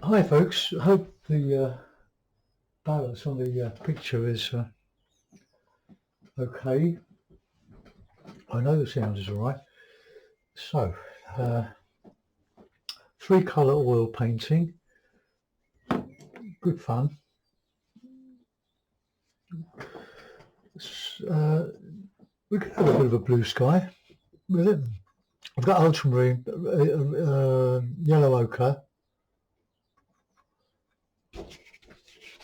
Hi folks, I hope the balance on the picture is okay. I know the sound is alright. So, three colour oil painting, good fun. We could have a bit of a blue sky with it. I've got ultramarine, yellow ochre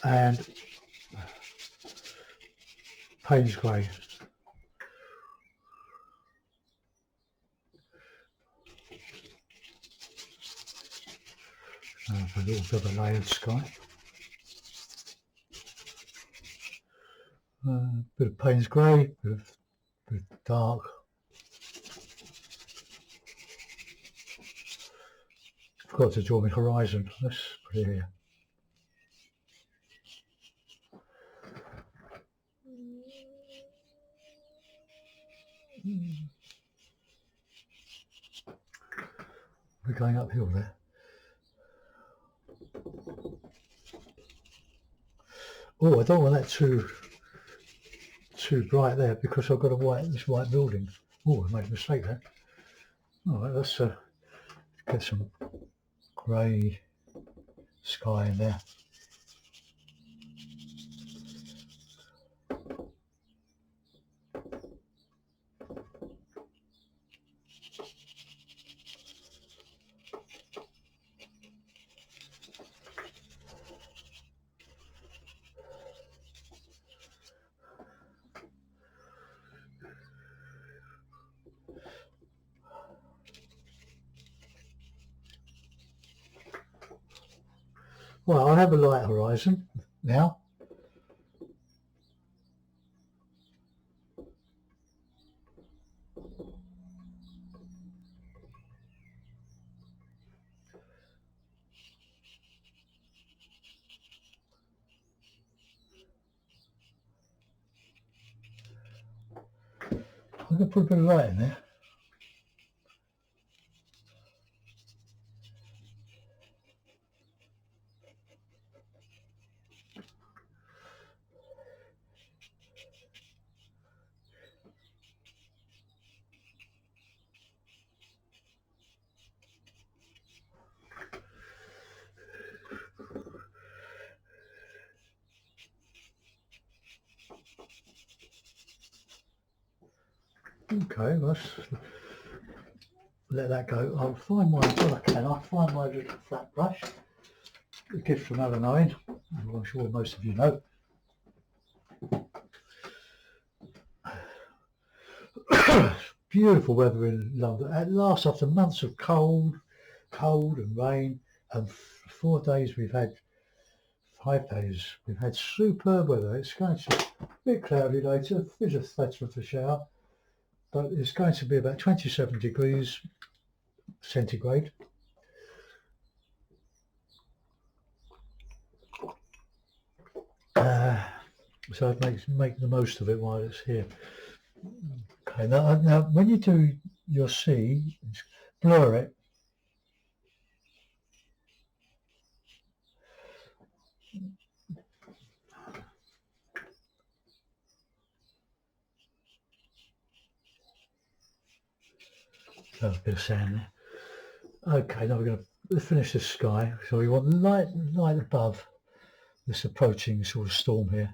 and Payne's grey. A little bit of a layered sky. Bit of Payne's grey, bit of dark. Forgot to draw my horizon. Let's put it here. We're going uphill there. Oh, I don't want that too bright there because I've got this white building. Oh, I made a mistake there. All right, let's get some grey sky in there. Well, I have a light horizon now. I'm going to put a bit of light in there. Okay, let's let that go. I'll find my, well I can, I'll find my little flat brush. A gift from Alan Owen, who I'm sure most of you know. Beautiful weather in London. At last, after months of cold and rain, and 4 days we've had, 5 days we've had superb weather. It's going to be a bit cloudy later, there's a threat of a shower, but it's going to be about 27 degrees centigrade. So I'd make the most of it while it's here. Okay, now when you do your sea, blur it. A bit of sand there. Okay, now we're going to finish this sky. So we want light above this approaching sort of storm here.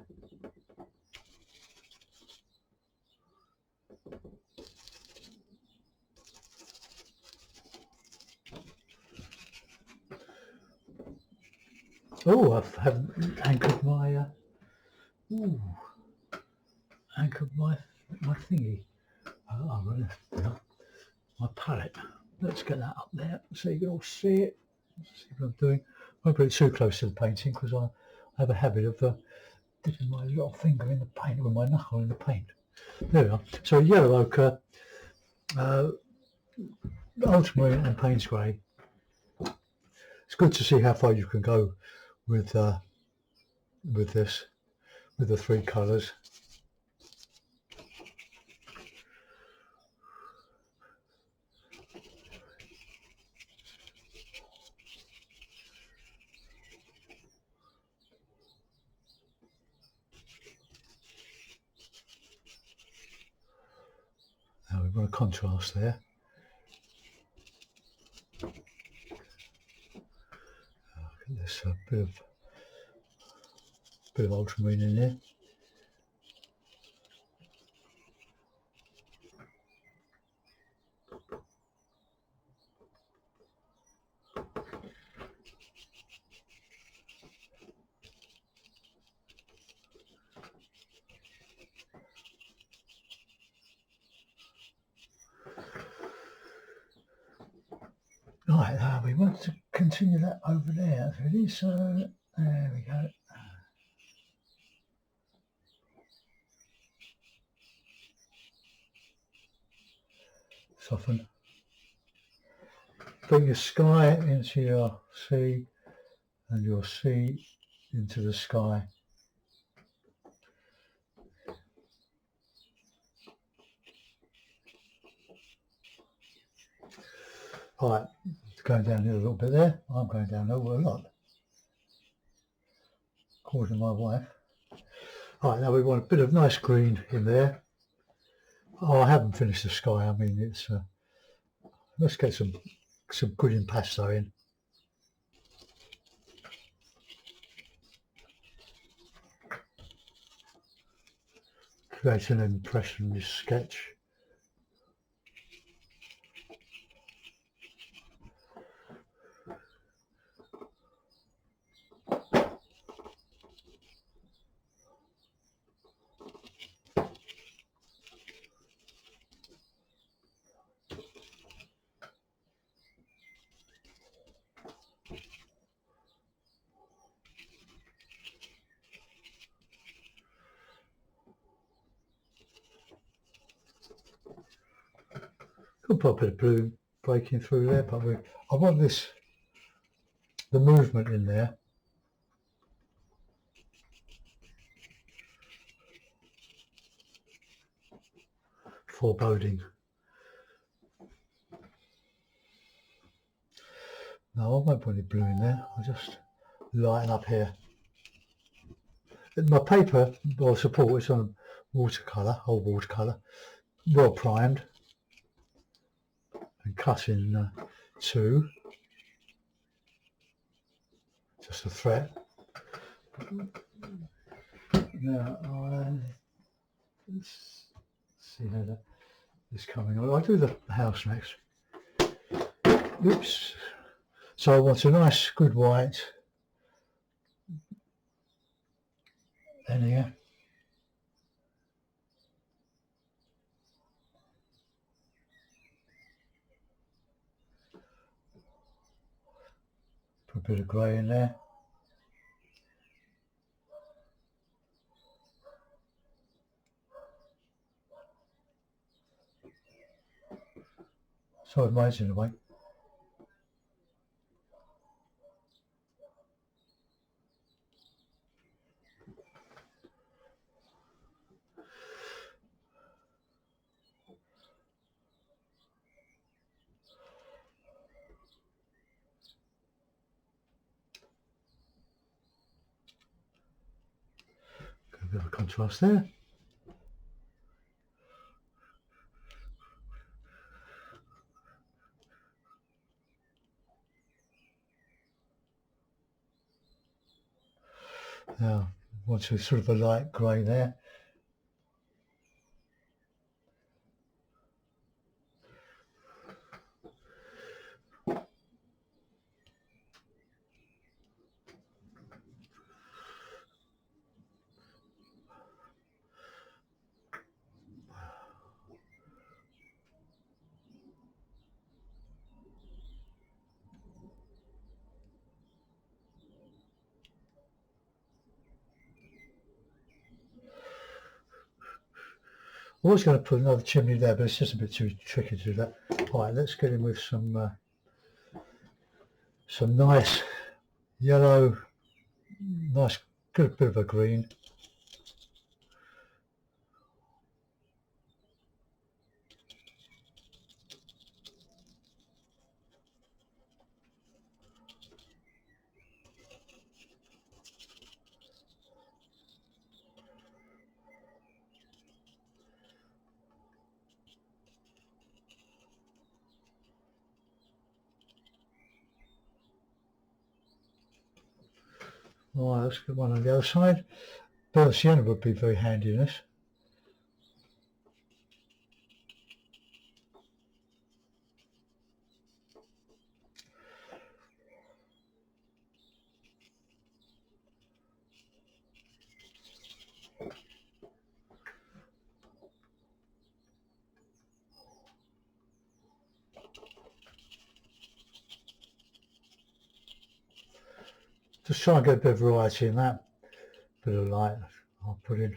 Oh, I haven't anchored my my thingy. My palette. Let's get that up there so you can all see it. See what I'm doing. I won't put it too close to the painting because I have a habit of dipping my little finger in the paint with my knuckle in the paint. There we are. So yellow ochre, ultramarine and Payne's grey. It's good to see how far you can go with this, with the three colours. want a contrast there. There's a bit of ultramarine in there. Right, we want to continue that over there, really, so there we go. Soften. Bring your sky into your sea and your sea into the sky. Right, it's going down here a little bit there. I'm going down over a lot, according to my wife. Right, now we want a bit of nice green in there. Oh, I haven't finished the sky. I mean, it's let's get some good impasto in. Create an impression in this sketch. Could put a bit of blue breaking through there, but I want the movement in there. Foreboding. No, I won't put any blue in there. I'll just lighten up here. My paper, or support, is on watercolour, old watercolour, well primed, and cut in two. Just a thread. Now, let's see how that is coming on. I'll do the house next. Oops. So I want a nice, good white in here. Put a bit of grey in there. Sorry, mine's in the way. Got a bit of a contrast there. Now, want to sort of a light grey there. I was going to put another chimney there, but it's just a bit too tricky to do that. All right, let's get in with some nice yellow, nice, good bit of a green. Alright, let's get one on the other side. Burnt sienna would be very handy in this. Just try and get a bit of variety in that. Bit of light I'll put in.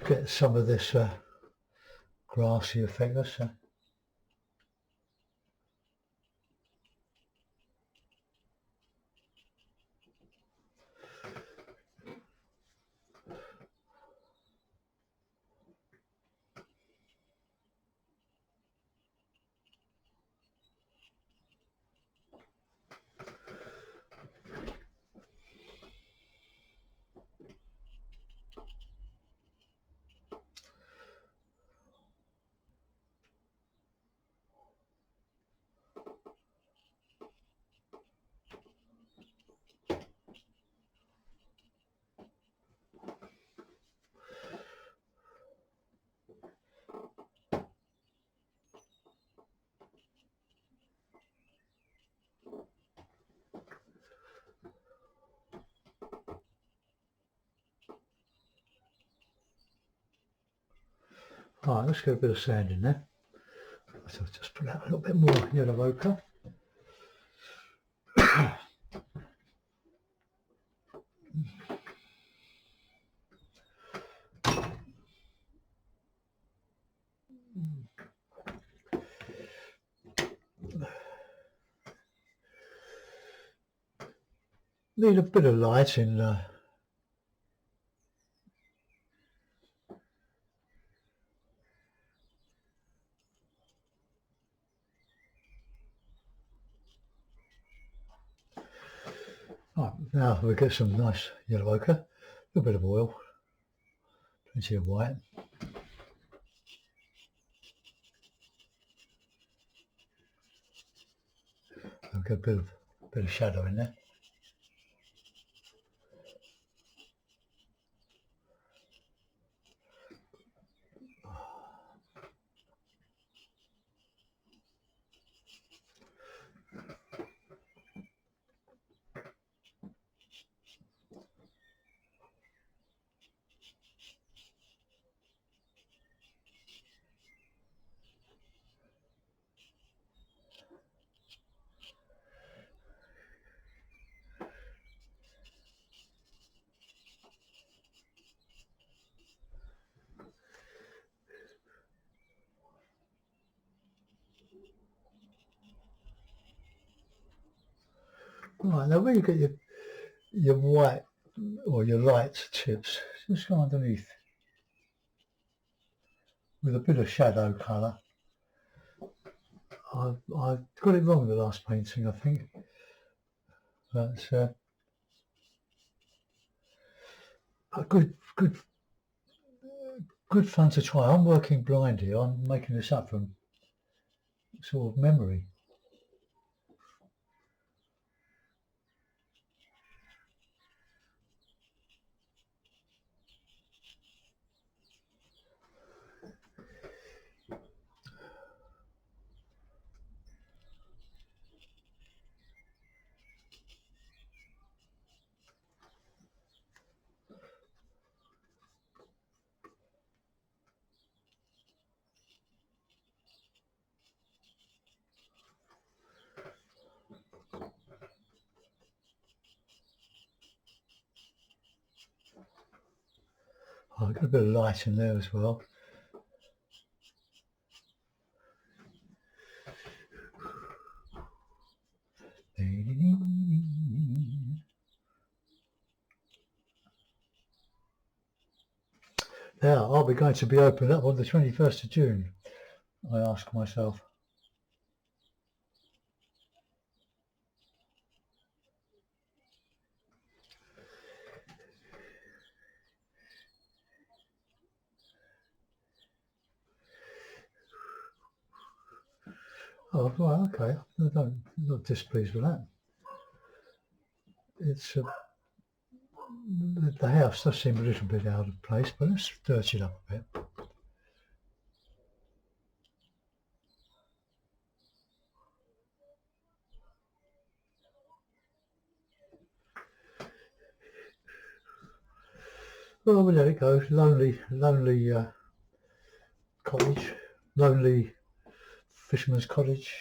Get some of this grassy effect. Alright, let's get a bit of sand in there. So just put out a little bit more yellow ochre. Need a bit of light in right, now we'll get some nice yellow ochre, a little bit of oil, plenty of white. I'll get a bit of shadow in there. Right, now when you get your white or your light tips, just go underneath with a bit of shadow colour. I got it wrong in the last painting, I think. That's a good fun to try. I'm working blind here. I'm making this up from sort of memory. Oh, I've got a bit of light in there as well. Now, are we going to be opened up on the 21st of June? I ask myself. Oh, right, okay. I'm not displeased with that. It's the house does seem a little bit out of place, but let's dirty it up a bit. Well, we'll let it go. Lonely cottage, lonely fisherman's cottage.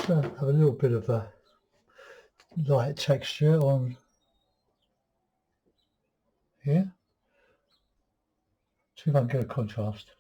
Let's have a little bit of a light texture on here. See if I can get a contrast.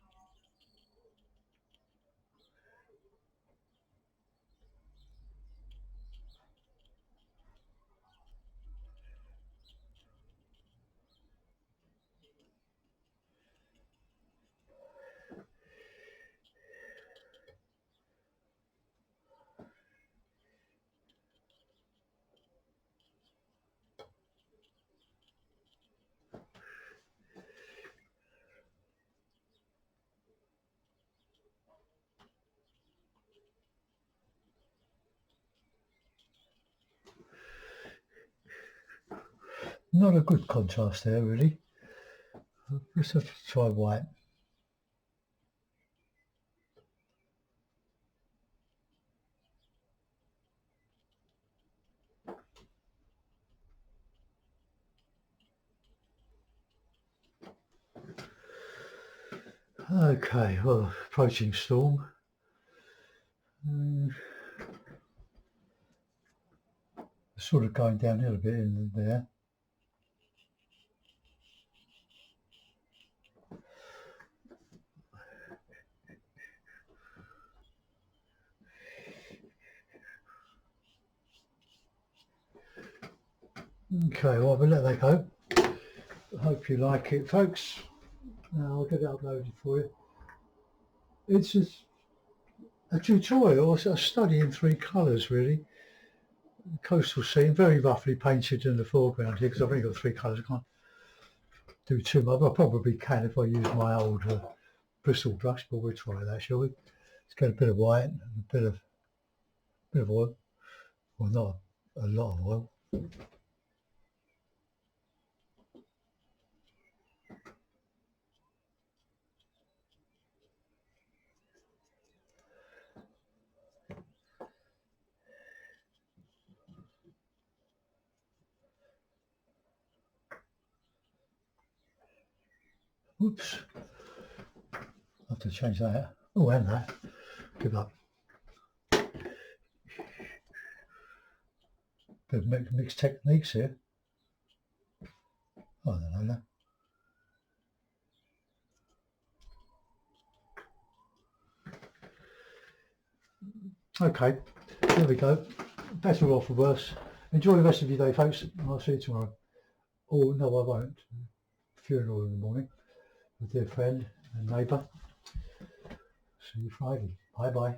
Not a good contrast there, really. Let's have to try white. Okay, well, approaching storm. Sort of going downhill a bit in there. Okay, well, we'll let that go. I hope you like it, folks. Now I'll get it uploaded for you. It's just a tutorial, a study in three colours, really. Coastal scene, very roughly painted in the foreground here because I've only got three colours. I can't do too much. I probably can if I use my old bristle brush, but we'll try that, shall we? Let's get a bit of white and a bit of oil. Well, not a lot of oil. Oops. I have to change that. Oh, and that. Give up. Bit of mixed techniques here. I don't know. Okay, there we go. Better or for worse. Enjoy the rest of your day, folks. I'll see you tomorrow. Oh, no, I won't. Funeral in the morning. A dear friend and neighbour. See you Friday. Bye bye.